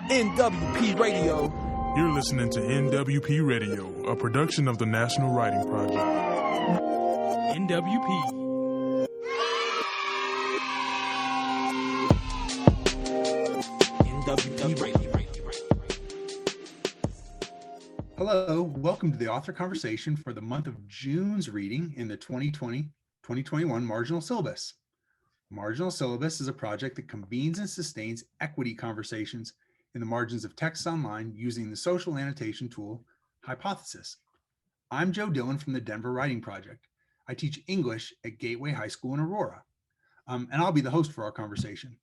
NWP Radio. You're listening to NWP Radio, a production of the National Writing Project. NWP. NWP Radio. Hello, welcome to the author conversation for the month of June's reading in the 2020-2021 Marginal Syllabus. Marginal Syllabus is a project that convenes and sustains equity conversations in the margins of texts online using the social annotation tool Hypothes.is. I'm Joe Dillon from the Denver Writing Project. I teach English at Gateway High School in Aurora, and I'll be the host for our conversation.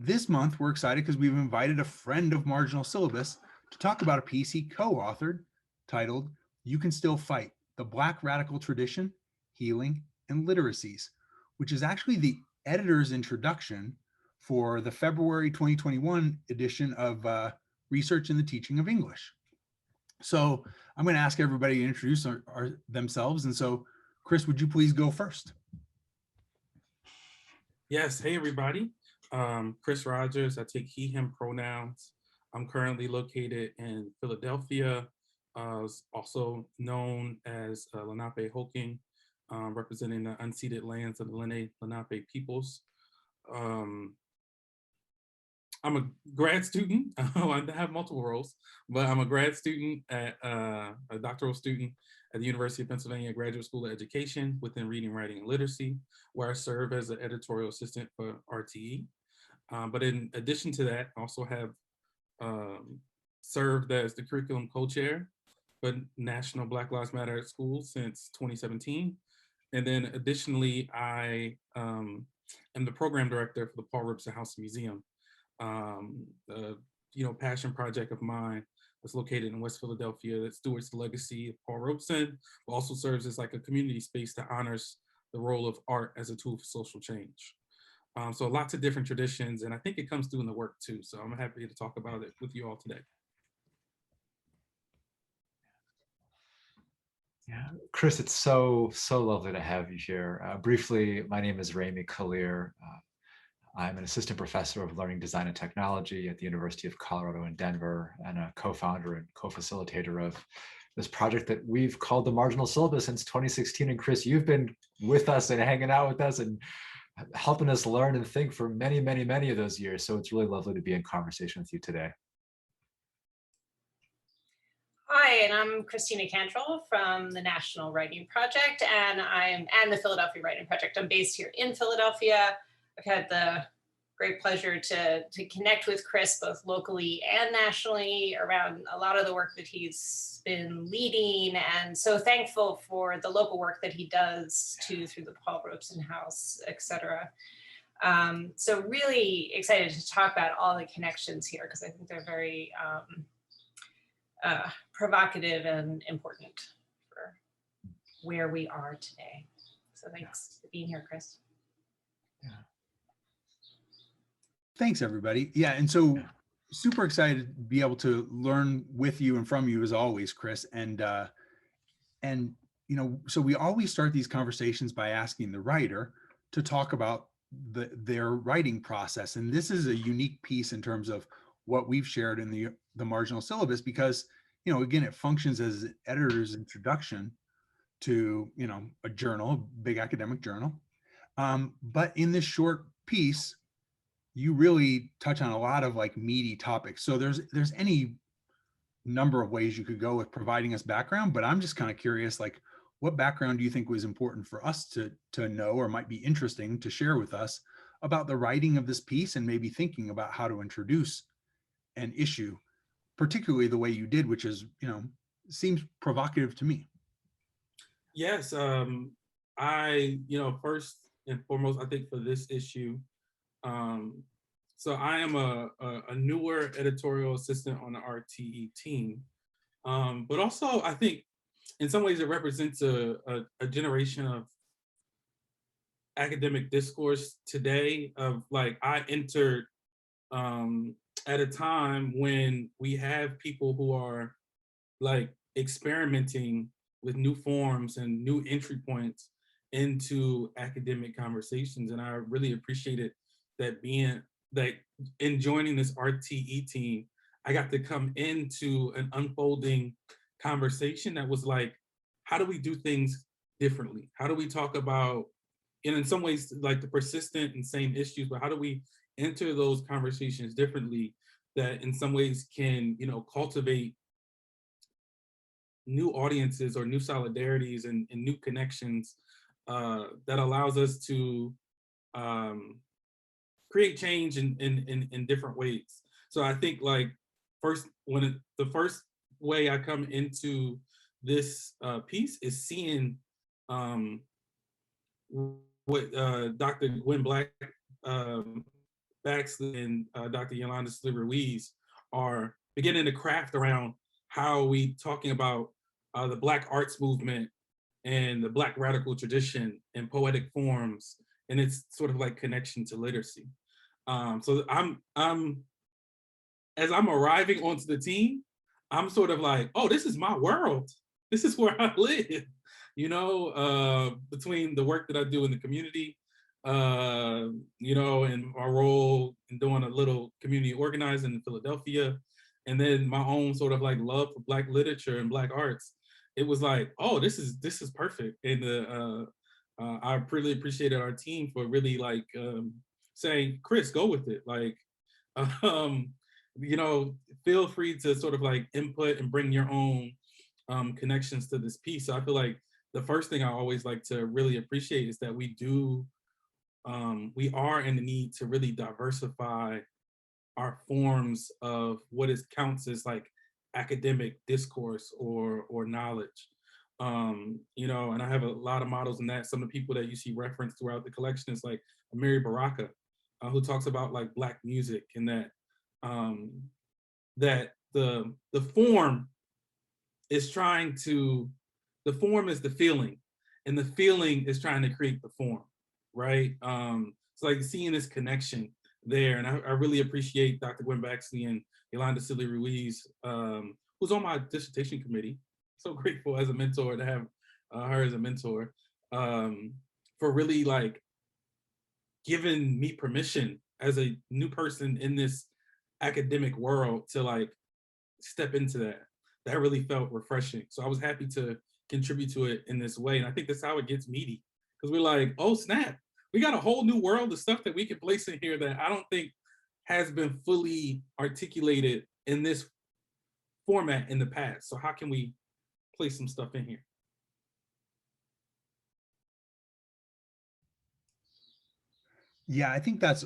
This month, we're excited because we've invited a friend of Marginal Syllabus to talk about a piece he co-authored titled, "You Can Still Fight, the Black Radical Tradition, Healing, and Literacies," which is actually the editor's introduction for the February 2021 edition of Research in the Teaching of English. So I'm going to ask everybody to introduce themselves. And so, Chris, would you please go first? Yes. Hey, everybody. Chris Rogers. I take he, him pronouns. I'm currently located in Philadelphia, also known as Lenape-Hoking, representing the unceded lands of the Lenape peoples. I'm a grad student. I have multiple roles, but I'm a grad student a doctoral student at the University of Pennsylvania Graduate School of Education within Reading, Writing, and Literacy, where I serve as an editorial assistant for RTE. But in addition to that, I also have served as the curriculum co-chair for National Black Lives Matter at School since 2017. And then additionally, I am the program director for the Paul Robeson House Museum. Passion project of mine that's located in West Philadelphia that stewards the legacy of Paul Robeson, but also serves as like a community space that honors the role of art as a tool for social change. So lots of different traditions, and I think it comes through in the work too. So I'm happy to talk about it with you all today. Yeah, Chris, it's so lovely to have you here. Briefly, my name is Rami Kalir. I'm an assistant professor of learning design and technology at the University of Colorado in Denver, and a co-founder and co-facilitator of this project that we've called the Marginal Syllabus since 2016. And Chris, you've been with us and hanging out with us and helping us learn and think for many, many, many of those years. So it's really lovely to be in conversation with you today. Hi, and I'm Christina Cantrell from the National Writing Project, and the Philadelphia Writing Project. I'm based here in Philadelphia. I've had the great pleasure to connect with Chris both locally and nationally around a lot of the work that he's been leading, and so thankful for the local work that he does too through the Paul Robeson House, etc. So really excited to talk about all the connections here because I think they're very provocative and important for where we are today. So thanks for being here, Chris. Yeah. Thanks, everybody. Yeah, and so super excited to be able to learn with you and from you as always, Chris. And so we always start these conversations by asking the writer to talk about their writing process. And this is a unique piece in terms of what we've shared in the Marginal Syllabus because, again, it functions as an editor's introduction to, a journal, a big academic journal. But in this short piece, you really touch on a lot of like meaty topics. So there's any number of ways you could go with providing us background, but I'm just kind of curious, like what background do you think was important for us to know or might be interesting to share with us about the writing of this piece and maybe thinking about how to introduce an issue, particularly the way you did, which is, seems provocative to me. Yes, first and foremost, I think for this issue, so I am a newer editorial assistant on the RTE team, but also I think in some ways it represents a generation of academic discourse today of like I entered at a time when we have people who are like experimenting with new forms and new entry points into academic conversations. And I really appreciated that that in joining this RTE team, I got to come into an unfolding conversation that was like, how do we do things differently? How do we talk about, and in some ways, like the persistent and same issues, but how do we enter those conversations differently that in some ways can, cultivate new audiences or new solidarities and new connections that allows us to create change in different ways. So I think like the first way I come into this piece is seeing what Dr. Gwen Baxley and Dr. Yolanda Ruiz are beginning to craft around how we talking about the Black arts movement and the Black radical tradition and poetic forms and its sort of like connection to literacy. So as I'm arriving onto the team, I'm sort of like, oh, this is my world. This is where I live, between the work that I do in the community, and my role in doing a little community organizing in Philadelphia, and then my own sort of like love for Black literature and Black arts. It was like, oh, this is perfect. And I really appreciated our team for really like saying, Chris, go with it. Like, feel free to sort of like input and bring your own connections to this piece. So I feel like the first thing I always like to really appreciate is that we are in the need to really diversify our forms of what counts as like academic discourse or knowledge. And I have a lot of models in that. Some of the people that you see referenced throughout the collection is like Amiri Baraka, who talks about like Black music and that that the form is the form is the feeling, and the feeling is trying to create the form, right? It's like seeing this connection there, and I really appreciate Dr. Gwen Baxley and Yolanda Ruiz, who's on my dissertation committee. So grateful as a mentor to have her as a mentor, for really like giving me permission as a new person in this academic world to like step into that. That really felt refreshing. So I was happy to contribute to it in this way. And I think that's how it gets meaty, because we're like, oh snap, we got a whole new world of stuff that we can place in here that I don't think has been fully articulated in this format in the past. So how can we place some stuff in here? Yeah, I think that's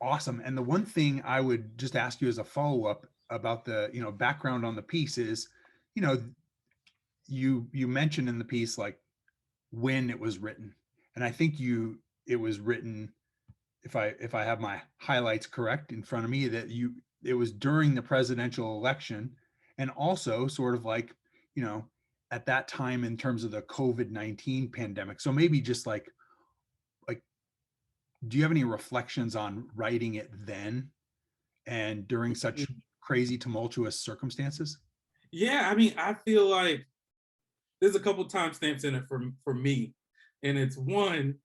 awesome. And the one thing I would just ask you as a follow-up about the background on the piece is, you mentioned in the piece like when it was written, and I think it was written, if I have my highlights correct in front of me, that it was during the presidential election, and also sort of like at that time in terms of the COVID-19 pandemic. So maybe just like do you have any reflections on writing it then and during such crazy tumultuous circumstances? Yeah, I mean, I feel like there's a couple timestamps in it for me, and it's one,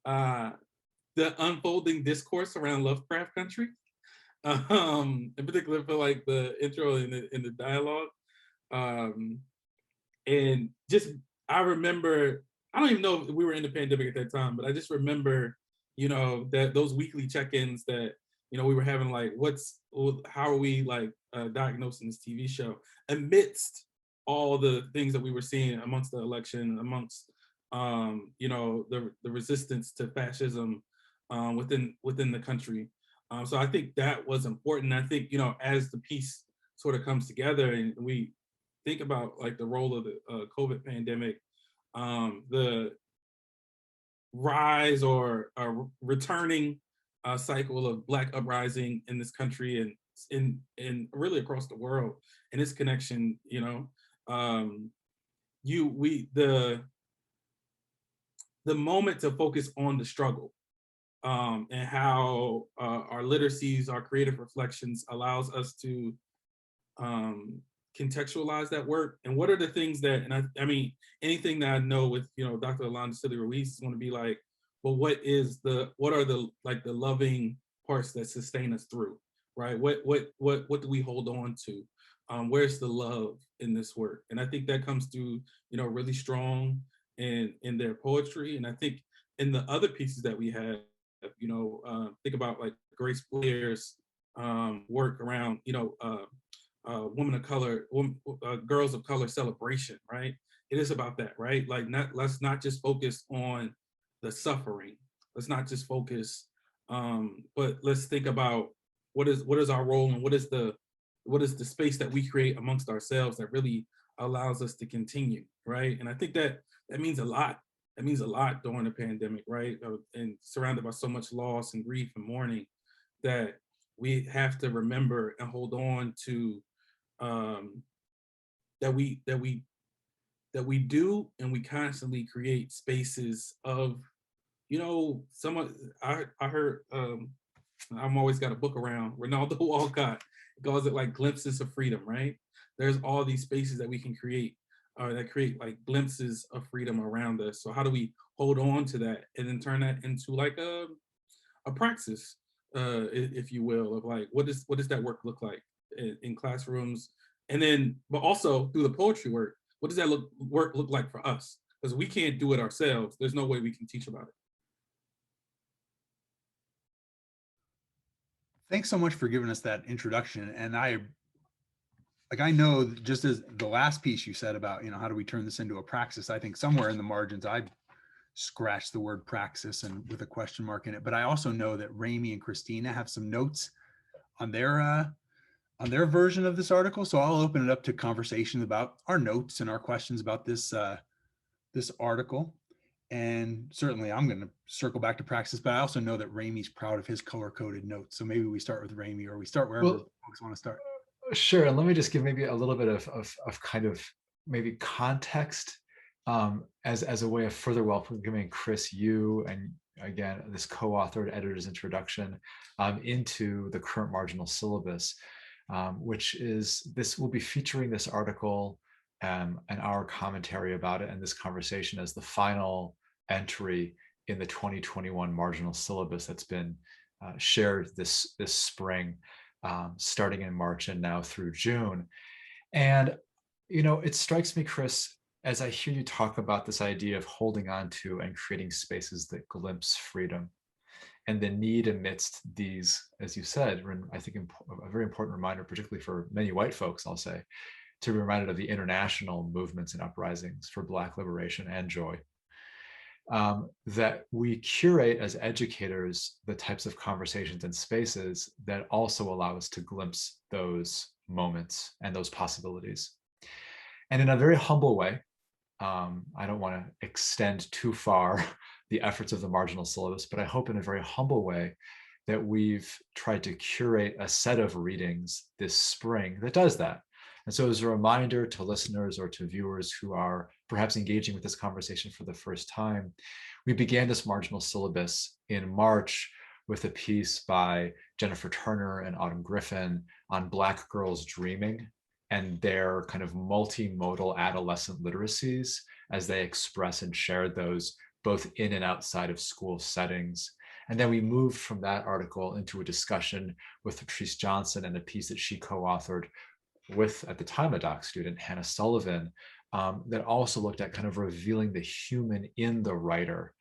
the unfolding discourse around Lovecraft Country, in particular for like the intro and the dialogue, and just I remember, I don't even know if we were in the pandemic at that time, but I just remember, that those weekly check-ins that we were having, like how are we like diagnosing this TV show amidst all the things that we were seeing amongst the election, amongst the resistance to fascism within the country. So I think that was important. I think as the piece sort of comes together and we think about like the role of the COVID pandemic, the rise or returning cycle of Black uprising in this country and in really across the world, and its connection, the moment to focus on the struggle, and how our literacies, our creative reflections allows us to contextualize that work. And what are the things that, and I mean, anything that I know with, Dr. Yolanda Ruiz is going to be like, well, what are the loving parts that sustain us through, right? What do we hold on to? Where's the love in this work? And I think that comes through, you know, really strong in their poetry. And I think in the other pieces that we have, you know, think about like Grace Blair's work around, you know, women of color, girls of color celebration, right? It is about that, right? Like, let's not just focus on the suffering. Let's not just focus, but let's think about what is our role, and what is the space that we create amongst ourselves that really allows us to continue, right? And I think that means a lot. That means a lot during the pandemic, right? And surrounded by so much loss and grief and mourning, that we have to remember and hold on to, that we do, and we constantly create spaces of, you know, someone, I heard, I'm always got a book around, Ronaldo Walcott calls it like glimpses of freedom, right? There's all these spaces that we can create, that create like glimpses of freedom around us. So how do we hold on to that and then turn that into like a praxis, if you will, of like, what does that work look like in classrooms? And then, but also through the poetry work, what does that work look like for us? Because we can't do it ourselves. There's no way we can teach about it. Thanks so much for giving us that introduction. And I know, just as the last piece you said about, you know, how do we turn this into a praxis? I think somewhere in the margins, I scratched the word praxis and with a question mark in it. But I also know that Ramy and Christina have some notes on their version of this article. So I'll open it up to conversation about our notes and our questions about this article. And certainly I'm going to circle back to Praxis, but I also know that Ramy's proud of his color-coded notes. So maybe we start with Ramy, or we start wherever folks want to start. Sure. And let me just give maybe a little bit of kind of maybe context, as a way of further welcoming Chris, you, and again, this co-authored editor's introduction into the current marginal syllabus, which is, this will be featuring this article and our commentary about it and this conversation as the final entry in the 2021 marginal syllabus that's been shared this spring, starting in March and now through June. And, you know, it strikes me, Chris, as I hear you talk about this idea of holding on to and creating spaces that glimpse freedom, and the need amidst these, as you said, I think a very important reminder, particularly for many white folks, I'll say, to be reminded of the international movements and uprisings for Black liberation and joy. That we curate as educators the types of conversations and spaces that also allow us to glimpse those moments and those possibilities. And in a very humble way, I don't want to extend too far the efforts of the marginal syllabus, but I hope in a very humble way that we've tried to curate a set of readings this spring that does that. And so as a reminder to listeners or to viewers who are perhaps engaging with this conversation for the first time, we began this marginal syllabus in March with a piece by Jennifer Turner and Autumn Griffin on Black girls dreaming and their kind of multimodal adolescent literacies as they express and share those both in and outside of school settings. And then we moved from that article into a discussion with Patrice Johnson and a piece that she co-authored with, at the time, a doc student, Hannah Sullivan, that also looked at kind of revealing the human in the writer.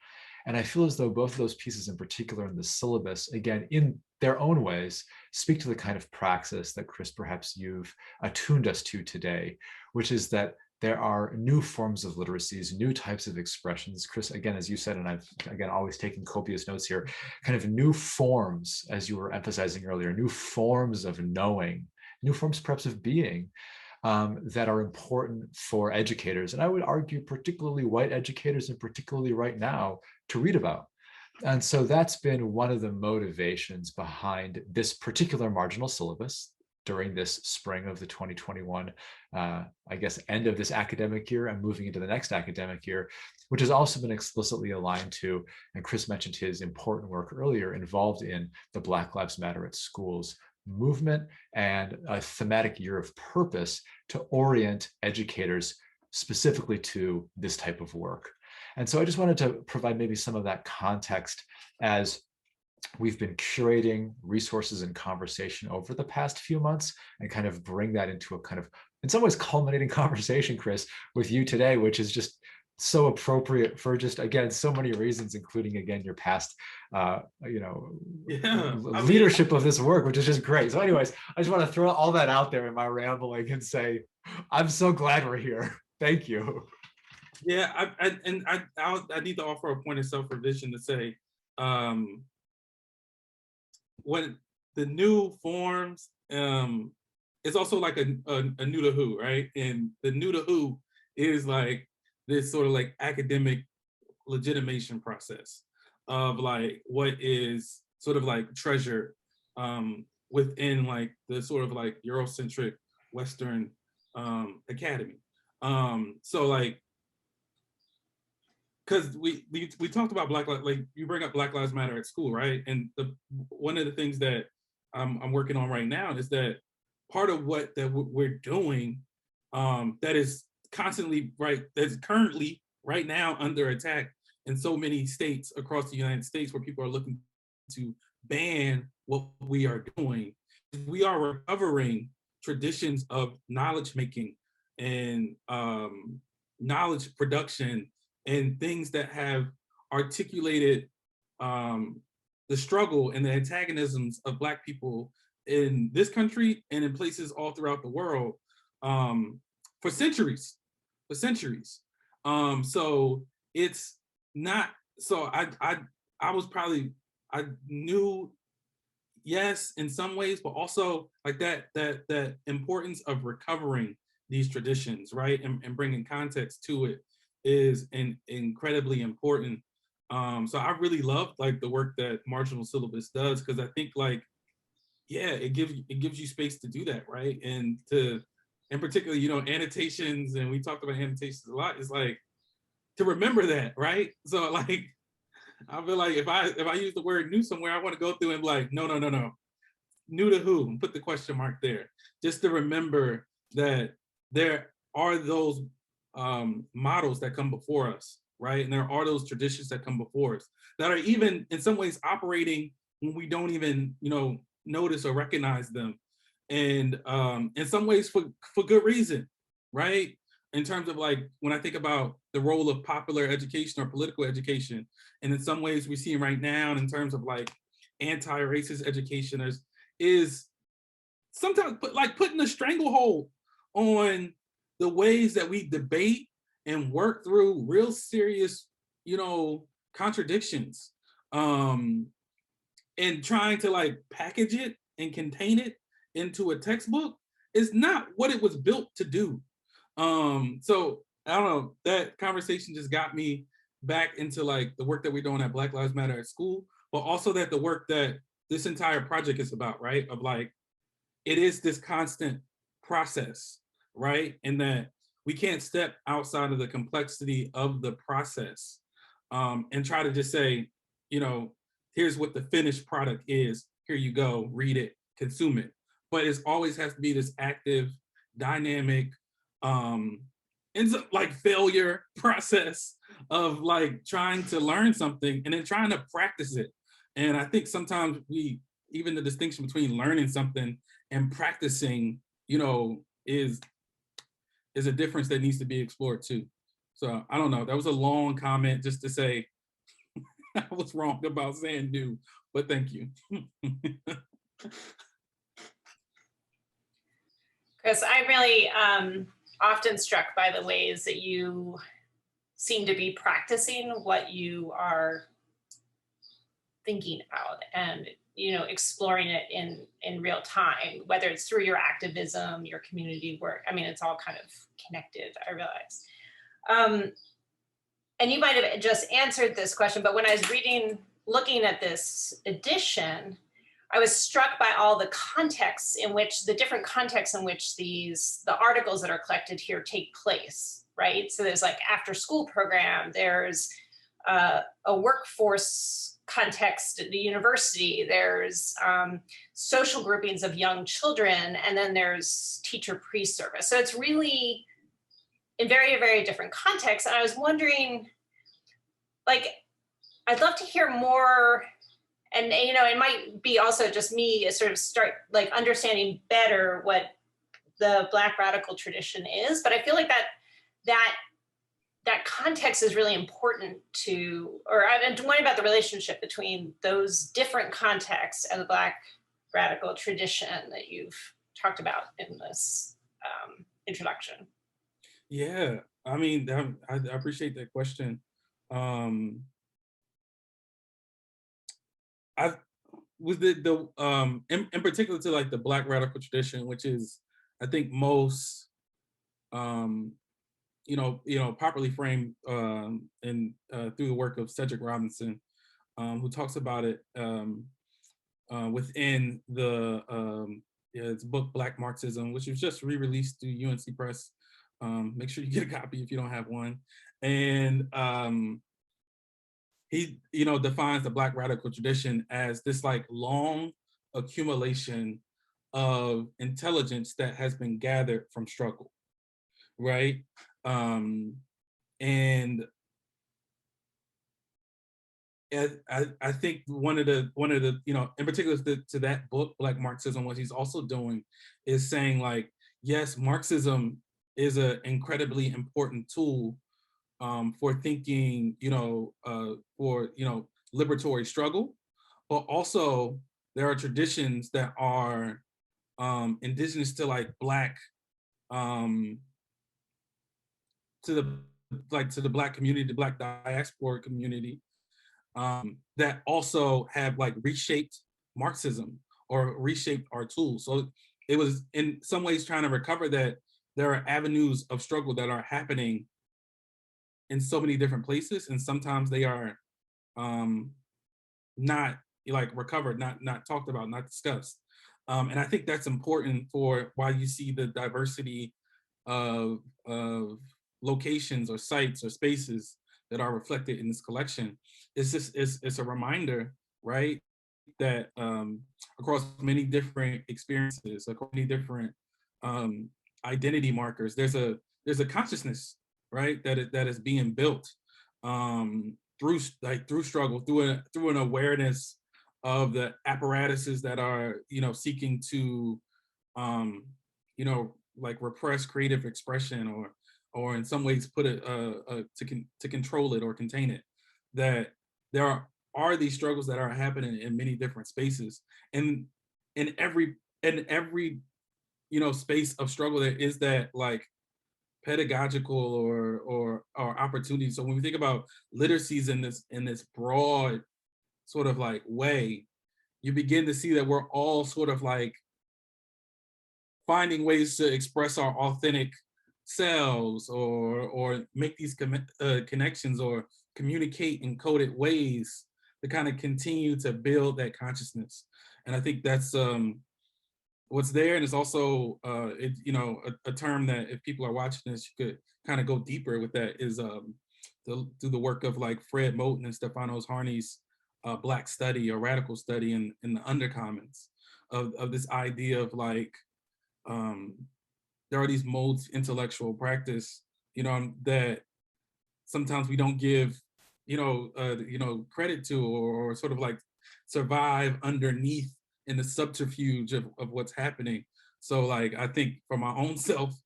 And I feel as though both of those pieces in particular in the syllabus, again, in their own ways, speak to the kind of praxis that, Chris, perhaps you've attuned us to today, which is that there are new forms of literacies, new types of expressions. Chris, again, as you said, and I've, again, always taken copious notes here, kind of new forms, as you were emphasizing earlier, new forms of knowing, new forms perhaps of being, that are important for educators. And I would argue particularly white educators, and particularly right now, to read about. And so that's been one of the motivations behind this particular marginal syllabus during this spring of the 2021, I guess, end of this academic year and moving into the next academic year, which has also been explicitly aligned to, and Chris mentioned his important work earlier, involved in the Black Lives Matter at Schools movement and a thematic year of purpose to orient educators specifically to this type of work. And so I just wanted to provide maybe some of that context as we've been curating resources and conversation over the past few months and kind of bring that into a kind of, in some ways, culminating conversation, Chris, with you today, which is just so appropriate for just, again, so many reasons, including, again, your past, leadership of this work, which is just great. So anyways, I just want to throw all that out there in my rambling and say, I'm so glad we're here. Thank you. Yeah, I need to offer a point of self-revision to say, when the new forms, it's also like a new to who, right? And the new to who is like this sort of like academic legitimation process of like what is sort of like treasure within like the sort of like Eurocentric Western academy. So like, because we talked about Black Lives, like you bring up Black Lives Matter at school, right? And one of the things that I'm working on right now is that part of what we're doing that is constantly, right, that's currently right now under attack in so many states across the United States where people are looking to ban what we are doing. We are recovering traditions of knowledge making and knowledge production and things that have articulated the struggle and the antagonisms of Black people in this country and in places all throughout the world for centuries. So it's not, so I was probably, I knew, yes, in some ways, but also like that importance of recovering these traditions, right? And bringing context to it is incredibly important. So I really love like the work that Marginal Syllabus does, because I think like, yeah, it gives you space to do that, right? And to, in particular, you know, annotations, and we talked about annotations a lot, is like to remember that, right? So like, I feel like if I use the word new somewhere, I want to go through and be like, no, new to who? Put the question mark there, just to remember that there are those models that come before us, right? And there are those traditions that come before us that are even in some ways operating when we don't even, you know, notice or recognize them. And in some ways for good reason, right? In terms of like, when I think about the role of popular education or political education, and in some ways we see right now in terms of like anti-racist education is sometimes putting a stranglehold on the ways that we debate and work through real serious, you know, contradictions, and trying to like package it and contain it into a textbook is not what it was built to do. So I don't know, that conversation just got me back into like the work that we're doing at Black Lives Matter at school, but also that the work that this entire project is about, right? Of like, it is this constant process, right? And that we can't step outside of the complexity of the process and try to just say, you know, here's what the finished product is. Here you go, read it, consume it. But it always has to be this active, dynamic, ends up like failure process of like trying to learn something and then trying to practice it. And I think sometimes even the distinction between learning something and practicing, you know, is a difference that needs to be explored too. So I don't know, that was a long comment just to say I was wrong about saying new, but thank you. Chris, I'm really often struck by the ways that you seem to be practicing what you are thinking about and, you know, exploring it in real time, whether it's through your activism, your community work. I mean, it's all kind of connected, I realize. And you might have just answered this question, but when I was looking at this edition, I was struck by all the contexts in which, the different contexts in which the articles that are collected here take place, right? So there's like after school program, there's a workforce context at the university, there's social groupings of young children, and then there's teacher pre-service. So it's really in very, very different contexts. And I was wondering, like, I'd love to hear more and you know, it might be also just me sort of start like understanding better what the Black radical tradition is, but I feel like that context is really important to, or I'm wondering about the relationship between those different contexts and the Black radical tradition that you've talked about in this introduction. Yeah, I mean, I appreciate that question. I've with in particular to like the Black radical tradition, which is I think most properly framed in through the work of Cedric Robinson, who talks about it within his book Black Marxism, which was just re-released through UNC Press. Make sure you get a copy if you don't have one. And he defines the Black radical tradition as this like long accumulation of intelligence that has been gathered from struggle, right? And I think one of the in particular to that book Black Marxism, what he's also doing is saying like, yes, Marxism is an incredibly important tool for thinking, for liberatory struggle, but also there are traditions that are indigenous to like Black to the Black community, the Black diaspora community, that also have like reshaped Marxism or reshaped our tools. So it was in some ways trying to recover that there are avenues of struggle that are happening in so many different places, and sometimes they are not like recovered, not talked about, not discussed. And I think that's important for why you see the diversity of locations or sites or spaces that are reflected in this collection. It's a reminder, right, that across many different experiences, across many different identity markers, there's a consciousness, right, that is being built through struggle, through an awareness of the apparatuses that are seeking to like repress creative expression or in some ways put it to control it or contain it. That there are these struggles that are happening in many different spaces, and in every space of struggle there is that like pedagogical or opportunity. So when we think about literacies in this broad sort of like way, you begin to see that we're all sort of like finding ways to express our authentic selves or make these connections or communicate in coded ways to kind of continue to build that consciousness. And I think that's what's there. And it's also a term that if people are watching this, you could kind of go deeper with, that is through the work of like Fred Moten and Stefanos Harney's Black study or radical study in the undercommons of this idea of like there are these modes of intellectual practice, that sometimes we don't give, credit to, or sort of like survive underneath in the subterfuge of what's happening. So like, I think for my own self,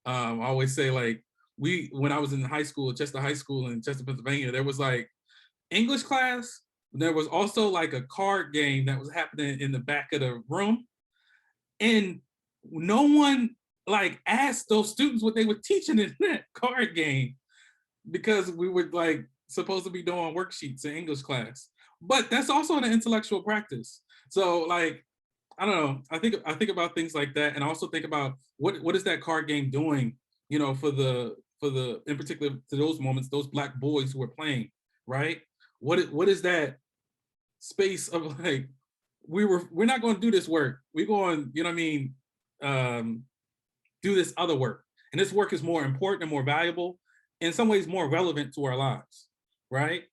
I always say like, when I was in high school, Chester High School in Chester, Pennsylvania, there was like English class. There was also like a card game that was happening in the back of the room. And no one like asked those students what they were teaching in that card game, because we were like supposed to be doing worksheets in English class. But that's also an intellectual practice. So like, I don't know, I think about things like that, and I also think about what is that card game doing, for the in particular to those moments, those Black boys who are playing, right? What is that space of like, we're not going to do this work. We're going, do this other work. And this work is more important and more valuable, in some ways more relevant to our lives, right?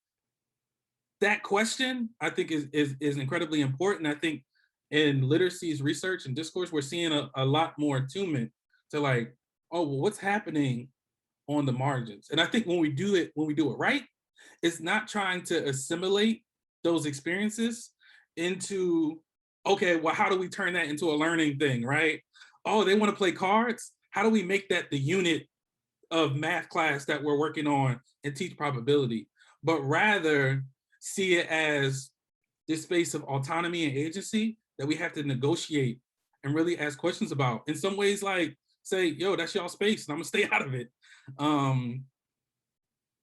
That question, I think, is incredibly important. I think in literacies research and discourse, we're seeing a lot more attunement to like, oh, well, what's happening on the margins? And I think when we do it right, it's not trying to assimilate those experiences. into, okay, well, how do we turn that into a learning thing, right? Oh, they want to play cards? How do we make that the unit of math class that we're working on and teach probability? But rather see it as this space of autonomy and agency that we have to negotiate and really ask questions about. In some ways, like say, yo, that's y'all space and I'm gonna stay out of it.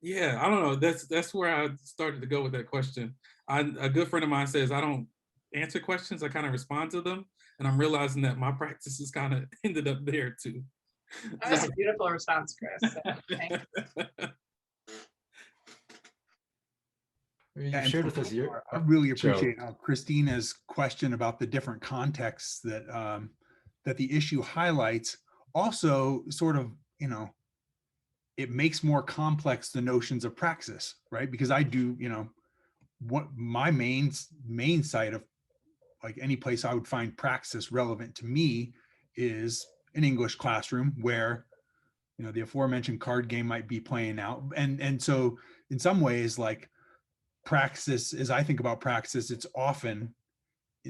Yeah, I don't know. That's where I started to go with that question. A good friend of mine says I don't answer questions, I kind of respond to them. And I'm realizing that my practices kind of ended up there too. That was a beautiful response, Chris. So, thank you. You shared with us your. I really appreciate Christina's question about the different contexts that that the issue highlights. Also, sort of, you know, it makes more complex the notions of praxis, right? Because I do, you know, what my main site of like any place I would find praxis relevant to me is an English classroom where, you know, the aforementioned card game might be playing out. And so in some ways, like praxis, as I think about praxis, it's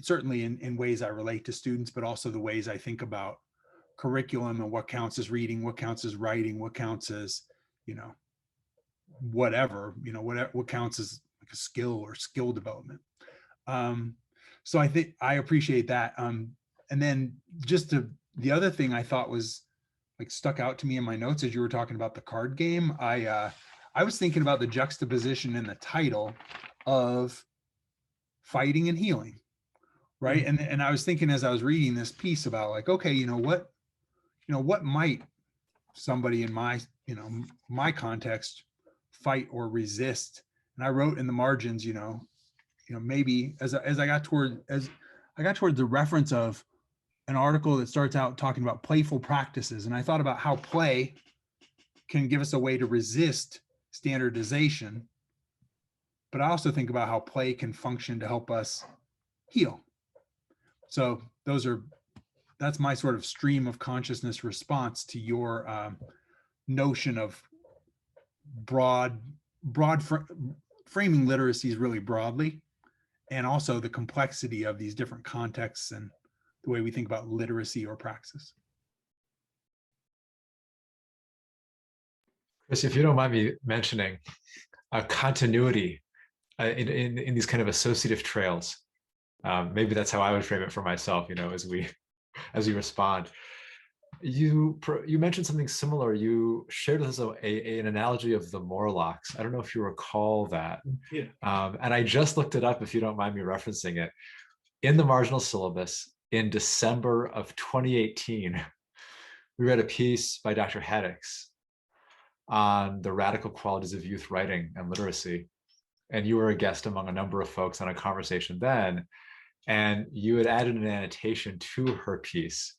certainly in ways I relate to students, but also the ways I think about curriculum and what counts as reading, what counts as writing, what counts as, you know, whatever counts as like a skill or skill development. So I think I appreciate that. And then just the other thing I thought was like stuck out to me in my notes as you were talking about the card game, I was thinking about the juxtaposition in the title of fighting and healing, right? Mm-hmm. And I was thinking as I was reading this piece about like, okay, what might somebody in my context fight or resist? And I wrote in the margins, maybe as I got toward the reference of an article that starts out talking about playful practices. And I thought about how play can give us a way to resist standardization. But I also think about how play can function to help us heal. So that's my sort of stream of consciousness response to your notion of framing literacies really broadly, and also the complexity of these different contexts and the way we think about literacy or praxis. Chris, if you don't mind me mentioning a continuity in these kind of associative trails, maybe that's how I would frame it for myself, as we respond. You mentioned something similar. You shared with us an analogy of the Morlocks. I don't know if you recall that. Yeah. And I just looked it up, if you don't mind me referencing it. In the Marginal Syllabus, in December of 2018, we read a piece by Dr. Poetics on the radical qualities of youth writing and literacy. And you were a guest among a number of folks on a conversation then. And you had added an annotation to her piece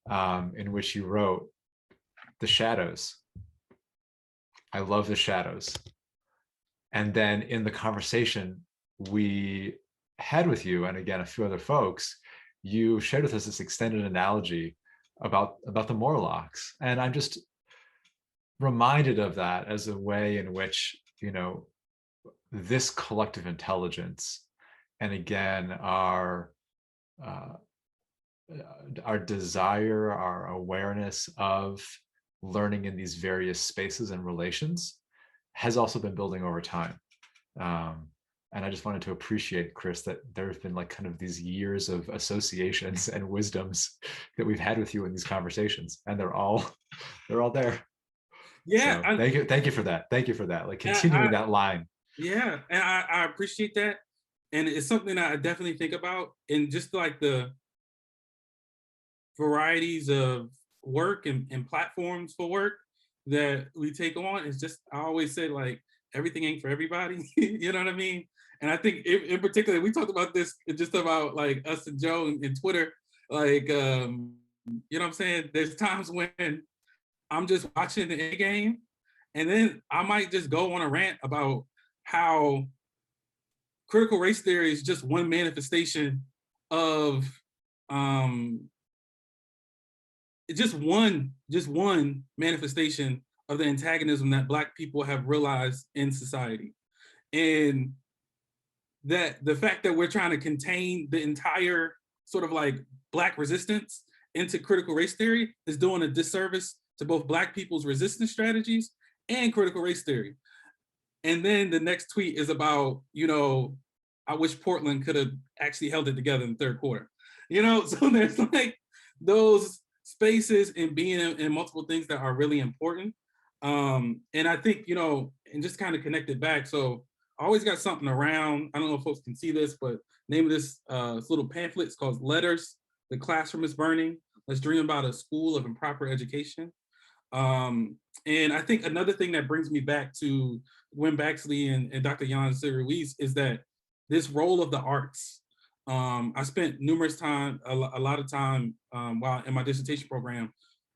in which you wrote, "The shadows. I love the shadows." And then in the conversation we had with you, and again, a few other folks, you shared with us this extended analogy about the Morlocks. And I'm just reminded of that as a way in which, this collective intelligence, and again, our desire, our awareness of learning in these various spaces and relations has also been building over time. And I just wanted to appreciate, Chris, that there have been like kind of these years of associations and wisdoms that we've had with you in these conversations, and they're all there. Yeah. So thank you for that. Thank you for that. Like continuing that line. Yeah, and I appreciate that. And it's something that I definitely think about, and just like the varieties of work and platforms for work that we take on. It's just, I always say, like, everything ain't for everybody. You know what I mean? And I think in particular, we talked about this just about like us and Joe and Twitter, like, you know what I'm saying? There's times when I'm just watching the end game, and then I might just go on a rant about how critical race theory is just one manifestation of just one manifestation of the antagonism that Black people have realized in society. And that the fact that we're trying to contain the entire sort of like Black resistance into critical race theory is doing a disservice to both Black people's resistance strategies and critical race theory. And then the next tweet is about, you know, I wish Portland could have actually held it together in the third quarter. You know, so there's like those spaces and being in multiple things that are really important. And I think, you know, and just kind of connect it back. So I always got something around, I don't know if folks can see this, but name of this little pamphlet is called Letters, The Classroom is Burning. Let's Dream About a School of Improper Education. And I think another thing that brings me back to Gwen Baxley and Dr. Jan Ruiz is that this role of the arts. I spent numerous time, a lot of time while in my dissertation program,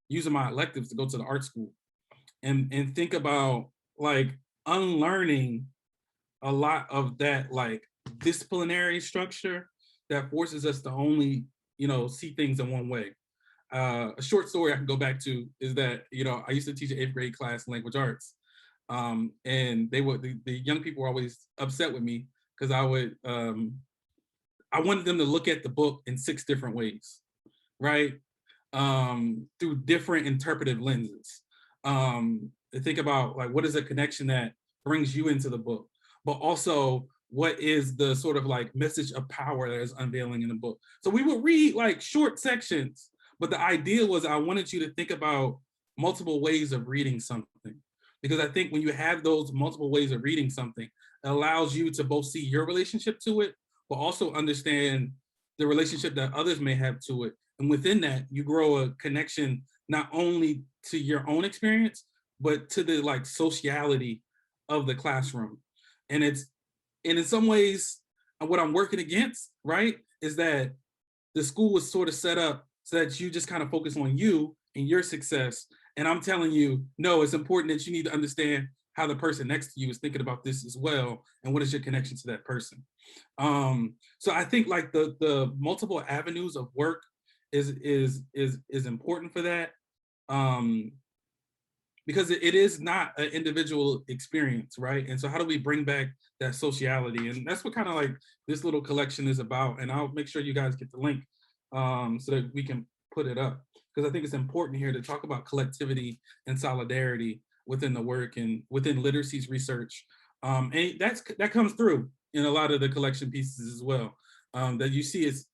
using my electives to go to the art school and think about like unlearning a lot of that like disciplinary structure that forces us to only, you know, see things in one way. A short story I can go back to is that, you know, I used to teach an 8th grade class in language arts. And they were, the young people were always upset with me because I wanted them to look at the book in 6 different ways, right? Through different interpretive lenses. To think about like, what is a connection that brings you into the book, but also what is the sort of like message of power that is unveiling in the book. So we would read like short sections, but the idea was I wanted you to think about multiple ways of reading something. Because I think when you have those multiple ways of reading something, it allows you to both see your relationship to it, but also understand the relationship that others may have to it. And within that, you grow a connection not only to your own experience, but to the like sociality of the classroom. And in some ways, what I'm working against, right, is that the school was sort of set up so that you just kind of focus on you and your success. And I'm telling you, no, it's important that you need to understand how the person next to you is thinking about this as well, and what is your connection to that person. So I think like the multiple avenues of work is important for that, because it is not an individual experience, right? And so how do we bring back that sociality? And that's what kind of like this little collection is about. And I'll make sure you guys get the link so that we can put it up, because I think it's important here to talk about collectivity and solidarity within the work and within literacies research. And that comes through in a lot of the collection pieces as well. That you see is,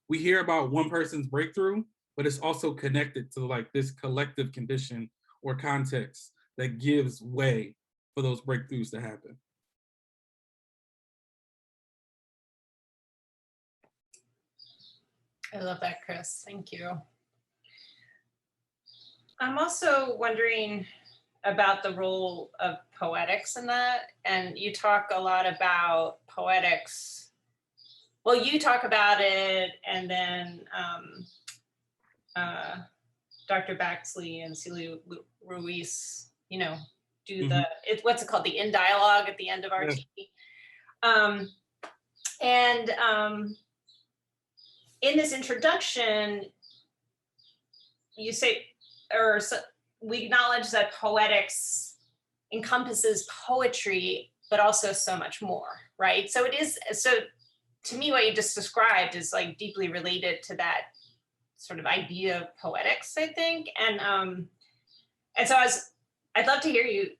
we hear about one person's breakthrough, but it's also connected to like this collective condition or context that gives way for those breakthroughs to happen. I love that, Chris. Thank you. I'm also wondering about the role of poetics in that. And you talk a lot about poetics. Well, you talk about it, and then Dr. Baxley and Celia Ruiz, you know, do the, what's it called? The in dialogue at the end of RT. In this introduction, you say, we acknowledge that poetics encompasses poetry, but also so much more, right? So it is, so to me, what you just described is like deeply related to that sort of idea of poetics, I think. And so I'd love to hear you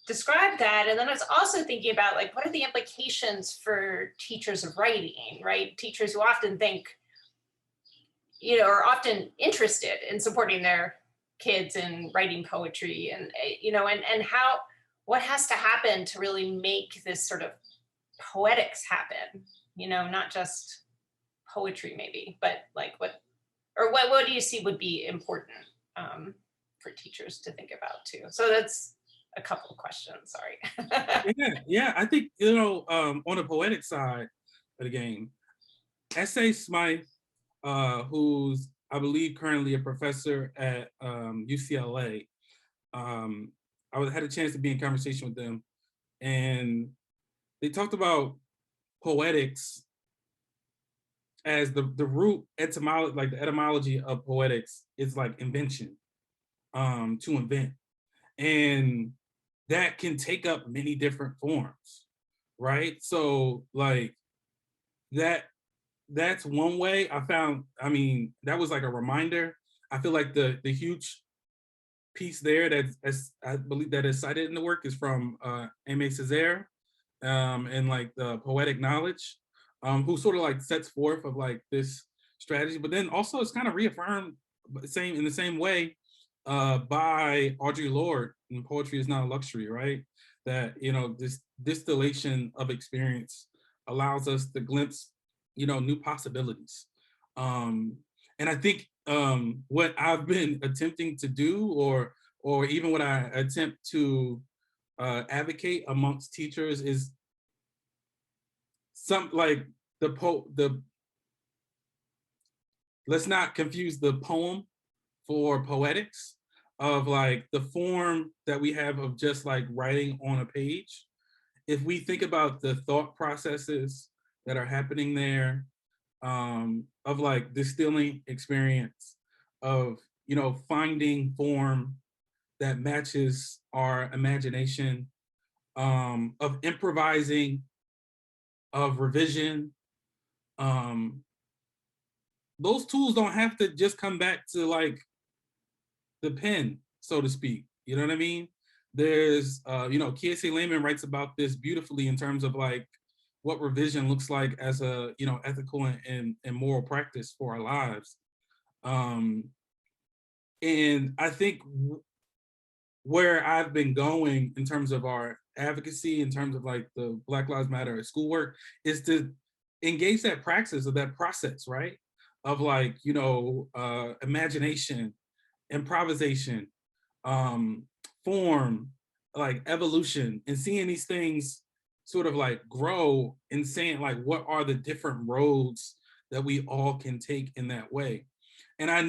describe that. And then I was also thinking about like, what are the implications for teachers of writing, right? Teachers who often think, you know, are often interested in supporting their kids in writing poetry, and, you know, and how, what has to happen to really make this sort of poetics happen, you know, not just poetry maybe, but like what do you see would be important for teachers to think about too? So that's a couple of questions, sorry. Yeah, I think, you know, on the poetic side of the game, S.A. Smythe, who's, I believe, currently a professor at UCLA. I had a chance to be in conversation with them, and they talked about poetics as the root etymology, like the etymology of poetics is like invention, to invent. And that can take up many different forms, right? So like that's one way I found. I mean, that was like a reminder. I feel like the huge piece there that I believe that is cited in the work is from Aimé Césaire, and like the poetic knowledge, who sort of like sets forth of like this strategy, but then also it's kind of reaffirmed in the same way by Audre Lorde in Poetry is Not a Luxury, right? That, you know, this distillation of experience allows us to glimpse, you know, new possibilities. And I think what I've been attempting to do, or even what I attempt to advocate amongst teachers, is some like the let's not confuse the poem for poetics, of like the form that we have of just like writing on a page. If we think about the thought processes that are happening there, of like distilling experience, of, you know, finding form that matches our imagination, of improvising, of revision, those tools don't have to just come back to like the pen, so to speak. You know what I mean? There's, you know, Kiese Lehman writes about this beautifully in terms of like what revision looks like as a, you know, ethical and moral practice for our lives. And I think where I've been going in terms of our advocacy, in terms of like the Black Lives Matter at schoolwork, is to engage that praxis, or that process, right? Of like, you know, imagination, improvisation, form, like evolution, and seeing these things sort of like grow, and saying like, what are the different roads that we all can take in that way? And I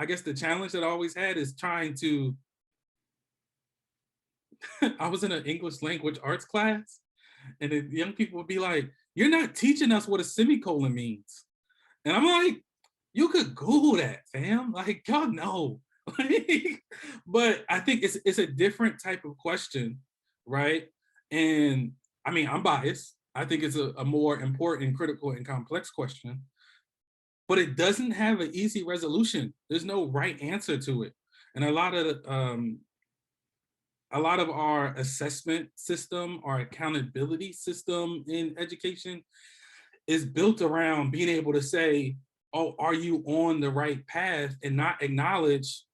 guess the challenge that I always had is trying to, I was in an English language arts class, and the young people would be like, "You're not teaching us what a semicolon means." And I'm like, you could Google that, fam. Like, y'all know. But I think it's a different type of question, right? And I mean, I'm biased. I think it's a more important, critical, and complex question, but it doesn't have an easy resolution. There's no right answer to it. And a lot of our assessment system, our accountability system in education is built around being able to say, oh, are you on the right path, and not acknowledge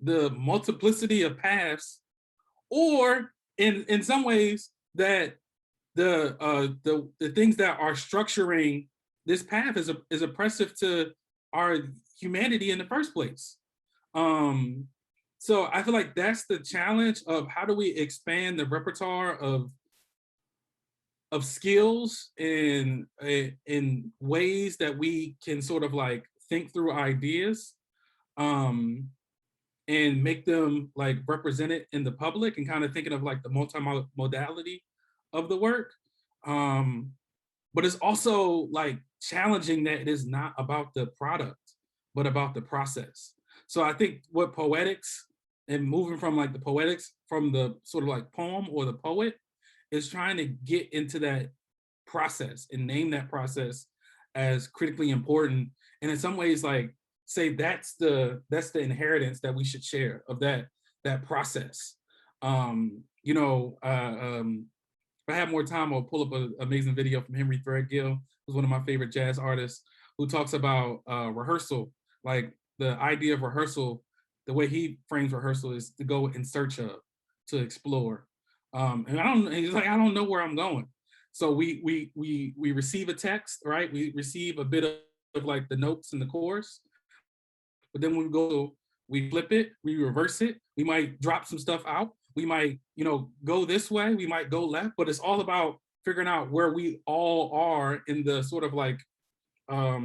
the multiplicity of paths, or in some ways that the things that are structuring this path is oppressive to our humanity in the first place. So I feel like that's the challenge of how do we expand the repertoire of skills in ways that we can sort of like think through ideas, and make them like represented in the public, and kind of thinking of like the multimodality of the work. But it's also like challenging that it is not about the product, but about the process. So I think what poetics, and moving from like the poetics from the sort of like poem or the poet, is trying to get into that process and name that process as critically important. And in some ways, like say that's the inheritance that we should share, of that process. You know, if I have more time, I'll pull up an amazing video from Henry Threadgill, who's one of my favorite jazz artists, who talks about rehearsal. Like the idea of rehearsal, the way he frames rehearsal is to go in search of, to explore. And he's like, I don't know where I'm going. So we receive a text, right? We receive a bit of like the notes and the chorus, but then when we flip it, we reverse it. We might drop some stuff out. We might, you know, go this way. We might go left, but it's all about figuring out where we all are in the sort of like, what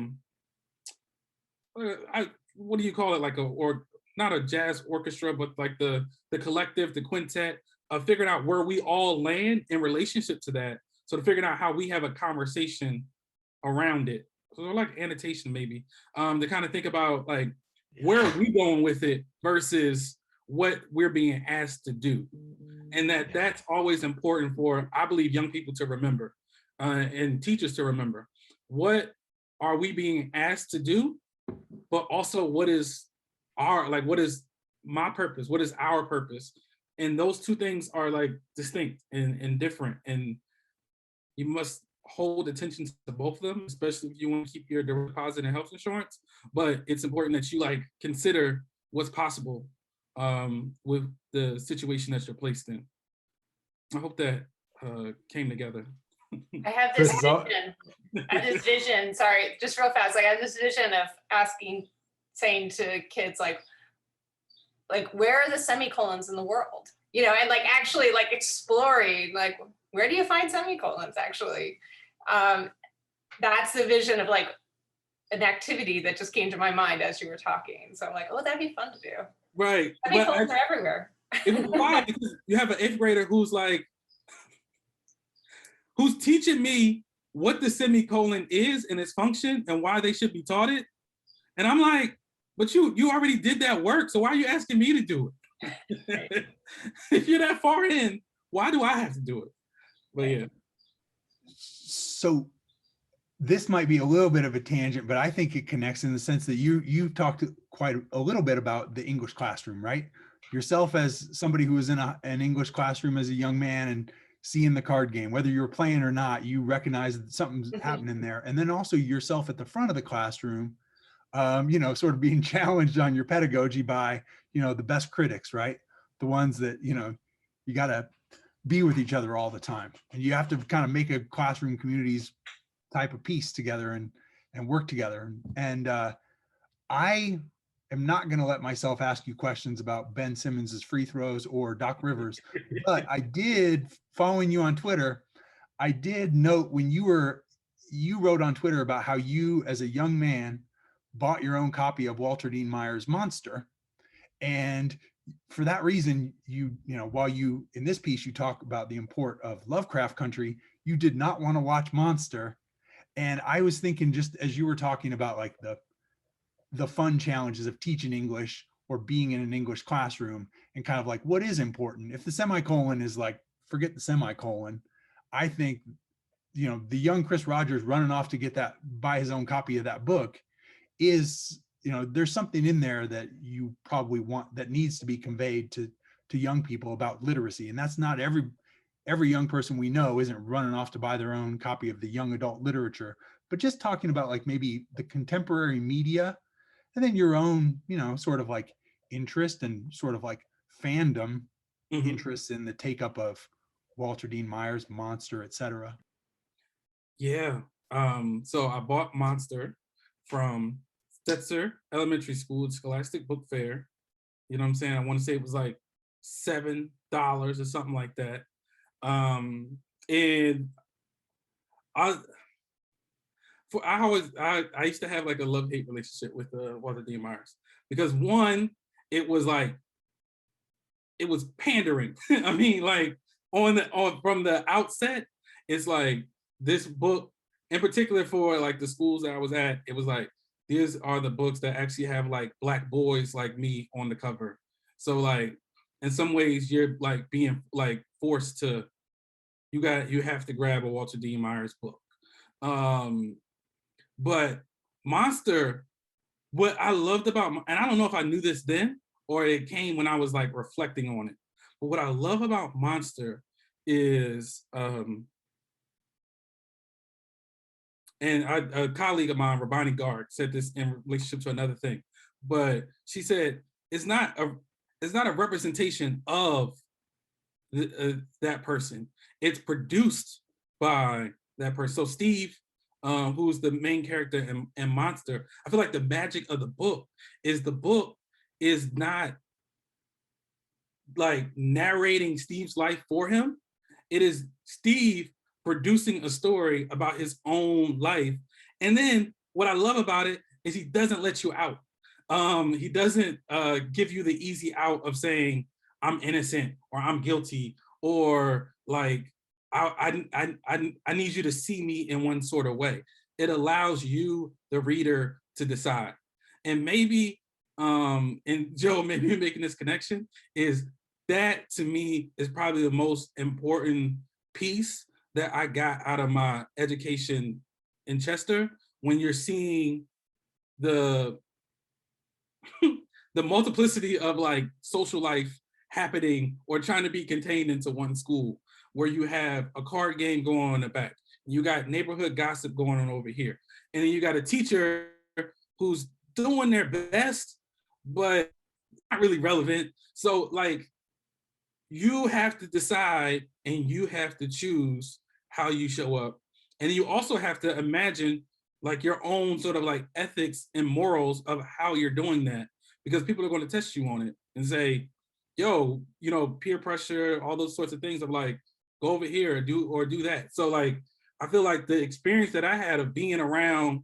do you call it? Like or not a jazz orchestra, but like the collective, the quintet, of figuring out where we all land in relationship to that. So to figuring out how we have a conversation around it. So like annotation maybe, to kind of think about like, where are we going with it versus what we're being asked to do. And that's always important for, I believe, young people to remember, and teachers to remember. What are we being asked to do? But also what is what is my purpose? What is our purpose? And those two things are like distinct and different. And you must hold attention to both of them, especially if you want to keep your direct deposit and health insurance. But it's important that you like consider what's possible with the situation that you're placed in. I hope that came together. I have this vision. Sorry, just real fast. Like I have this vision of saying to kids like where are the semicolons in the world? You know, and like actually like exploring like where do you find semicolons actually? That's the vision of like an activity that just came to my mind as you were talking. So I'm like, oh, that'd be fun to do. Right. Semicolons are everywhere. It was wild because you have an 8th grader who's teaching me what the semicolon is and its function and why they should be taught it. And I'm like, but you already did that work, so why are you asking me to do it? If you're that far in, why do I have to do it? But yeah. So this might be a little bit of a tangent, but I think it connects in the sense that you've talked quite a little bit about the English classroom, right? Yourself as somebody who was in an English classroom as a young man and seeing the card game, whether you were playing or not, you recognize that something's happening there. And then also yourself at the front of the classroom, you know, sort of being challenged on your pedagogy by, you know, the best critics, right? The ones that, you know, you got to be with each other all the time. And you have to kind of make a classroom communities type of piece together and work together. And I am not going to let myself ask you questions about Ben Simmons's free throws or Doc Rivers, but I did, following you on Twitter, I did note when you wrote on Twitter about how you as a young man bought your own copy of Walter Dean Meyer's Monster. And for that reason, you know, while you, in this piece, you talk about the import of Lovecraft Country, you did not want to watch Monster. And I was thinking, just as you were talking about like the fun challenges of teaching English or being in an English classroom and kind of like what is important. If the semicolon is like, forget the semicolon, I think, you know, the young Chris Rogers running off to buy his own copy of that book is, you know, there's something in there that you probably want, that needs to be conveyed to young people about literacy. And that's not every young person we know isn't running off to buy their own copy of the young adult literature, but just talking about like maybe the contemporary media and then your own, you know, sort of like interest and sort of like fandom interest in the take up of Walter Dean Meyer's Monster, etc. Yeah. So I bought Monster from Stetzer Elementary School, Scholastic Book Fair. You know what I'm saying? I want to say it was like $7 or something like that. And I used to have like a love-hate relationship with Walter D. Myers because one, it was pandering. I mean, like from the outset, it's like this book in particular for like the schools that I was at, it was like, these are the books that actually have like Black boys like me on the cover. So like, in some ways you're like being like forced to, you have to grab a Walter D. Myers book. But Monster, what I loved about, and I don't know if I knew this then or it came when I was like reflecting on it, but what I love about Monster is, and a colleague of mine, Rabani Garg, said this in relationship to another thing, but she said, it's not a representation of that person. It's produced by that person. So Steve, who's the main character in Monster, I feel like the magic of the book is not like narrating Steve's life for him. It is Steve producing a story about his own life. And then what I love about it is he doesn't let you out. He doesn't give you the easy out of saying, I'm innocent or I'm guilty, or like, I need you to see me in one sort of way. It allows you, the reader, to decide. And maybe and Joe maybe making this connection, is that to me is probably the most important piece that I got out of my education in Chester, when you're seeing the the multiplicity of like social life happening or trying to be contained into one school, where you have a card game going on in the back, you got neighborhood gossip going on over here, and then you got a teacher who's doing their best, but not really relevant. So like, you have to decide and you have to choose how you show up. And you also have to imagine like your own sort of like ethics and morals of how you're doing that, because people are going to test you on it and say, yo, you know, peer pressure, all those sorts of things of like, go over here or do that. So like, I feel like the experience that I had of being around